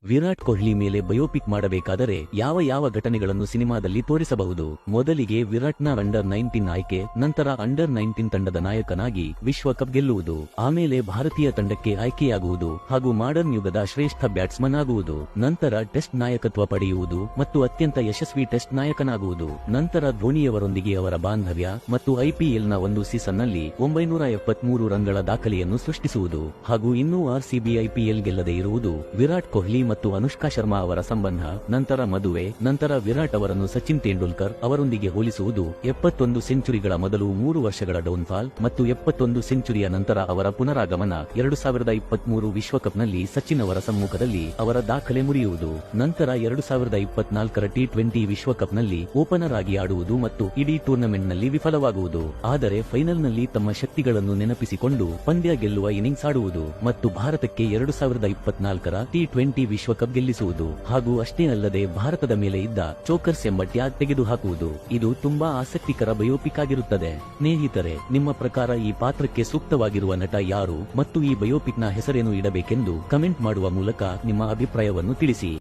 ವಿರಾಟ್ ಕೊಹ್ಲಿ ಮೇಲೆ ಬಯೋಪಿಕ್ ಮಾಡಬೇಕಾದರೆ ಯಾವ ಘಟನೆಗಳನ್ನು ಸಿನಿಮಾದಲ್ಲಿ ತೋರಿಸಬಹುದು? ಮೊದಲಿಗೆ ವಿರಾಟ್ನ ಅಂಡರ್ 19 ಆಯ್ಕೆ, ನಂತರ ಅಂಡರ್ 19 ತಂಡದ ನಾಯಕನಾಗಿ ವಿಶ್ವಕಪ್ ಗೆಲ್ಲುವುದು, ಆಮೇಲೆ ಭಾರತೀಯ ತಂಡಕ್ಕೆ ಆಯ್ಕೆಯಾಗುವುದು ಹಾಗೂ ಮಾಡರ್ನ್ ಯುಗದ ಶ್ರೇಷ್ಠ ಬ್ಯಾಟ್ಸ್ಮನ್ ಆಗುವುದು, ನಂತರ ಟೆಸ್ಟ್ ನಾಯಕತ್ವ ಪಡೆಯುವುದು ಮತ್ತು ಅತ್ಯಂತ ಯಶಸ್ವಿ ಟೆಸ್ಟ್ ನಾಯಕನಾಗುವುದು, ನಂತರ ಧೋನಿಯವರೊಂದಿಗೆ ಅವರ ಬಾಂಧವ್ಯ ಮತ್ತು ಐಪಿಎಲ್ನ ಒಂದು ಸೀಸನ್ನಲ್ಲಿ 973 ರನ್ಗಳ ದಾಖಲೆಯನ್ನು ಸೃಷ್ಟಿಸುವುದು ಹಾಗೂ ಇನ್ನೂ ಆರ್ಸಿಬಿ ಐಪಿಎಲ್ ಗೆಲ್ಲದೆ ಇರುವುದು, ವಿರಾಟ್ ಕೊಹ್ಲಿ ಮತ್ತು ಅನುಷ್ಕಾ ಶರ್ಮಾ ಅವರ ಸಂಬಂಧ, ನಂತರ ಮದುವೆ, ನಂತರ ವಿರಾಟ್ ಅವರನ್ನು ಸಚಿನ್ ತೆಂಡೂಲ್ಕರ್ ಅವರೊಂದಿಗೆ ಹೋಲಿಸುವುದು, 71 ಸೆಂಚುರಿಗಳ ಮೊದಲು 3 ವರ್ಷಗಳ ಡೌನ್ಫಾಲ್ ಮತ್ತು 71 ಸೆಂಚುರಿಯ ನಂತರ ಅವರ ಪುನರಾಗಮನ, 2023 ವಿಶ್ವಕಪ್ನಲ್ಲಿ ಸಚಿನ್ ಅವರ ಸಮ್ಮುಖದಲ್ಲಿ ಅವರ ದಾಖಲೆ ಮುರಿಯುವುದು, ನಂತರ 2024ರ ಟಿ20 ವಿಶ್ವಕಪ್ನಲ್ಲಿ ಓಪನರ್ ಆಗಿ ಆಡುವುದು ಮತ್ತು ಇಡೀ ಟೂರ್ನಮೆಂಟ್ನಲ್ಲಿ ವಿಫಲವಾಗುವುದು, ಆದರೆ ಫೈನಲ್ನಲ್ಲಿ ತಮ್ಮ ಶಕ್ತಿಗಳನ್ನು ನೆನಪಿಸಿಕೊಂಡು ಪಂದ್ಯ ಗೆಲ್ಲುವ ಇನ್ನಿಂಗ್ಸ್ ಆಡುವುದು ಮತ್ತು ಭಾರತಕ್ಕೆ 2024ರ ಟಿ20 ವಿಶ್ವಕಪ್ ಗೆಲ್ಲಿಸುವುದು ಹಾಗೂ ಅಷ್ಟೇ ಅಲ್ಲದೆ ಭಾರತದ ಮೇಲೆ ಇದ್ದ ಚೋಕರ್ಸ್ ಎಂಬ ಟ್ಯಾಗ್ ತೆಗೆದುಹಾಕುವುದು. ಇದು ತುಂಬಾ ಆಸಕ್ತಿಕರ ಬಯೋಪಿಕ್ ಆಗಿರುತ್ತದೆ. ಸ್ನೇಹಿತರೆ, ನಿಮ್ಮ ಪ್ರಕಾರ ಈ ಪಾತ್ರಕ್ಕೆ ಸೂಕ್ತವಾಗಿರುವ ನಟ ಯಾರು ಮತ್ತು ಈ ಬಯೋಪಿಕ್ನ ಹೆಸರೇನು ಇಡಬೇಕೆಂದು ಕಮೆಂಟ್ ಮಾಡುವ ಮೂಲಕ ನಿಮ್ಮ ಅಭಿಪ್ರಾಯವನ್ನು ತಿಳಿಸಿ.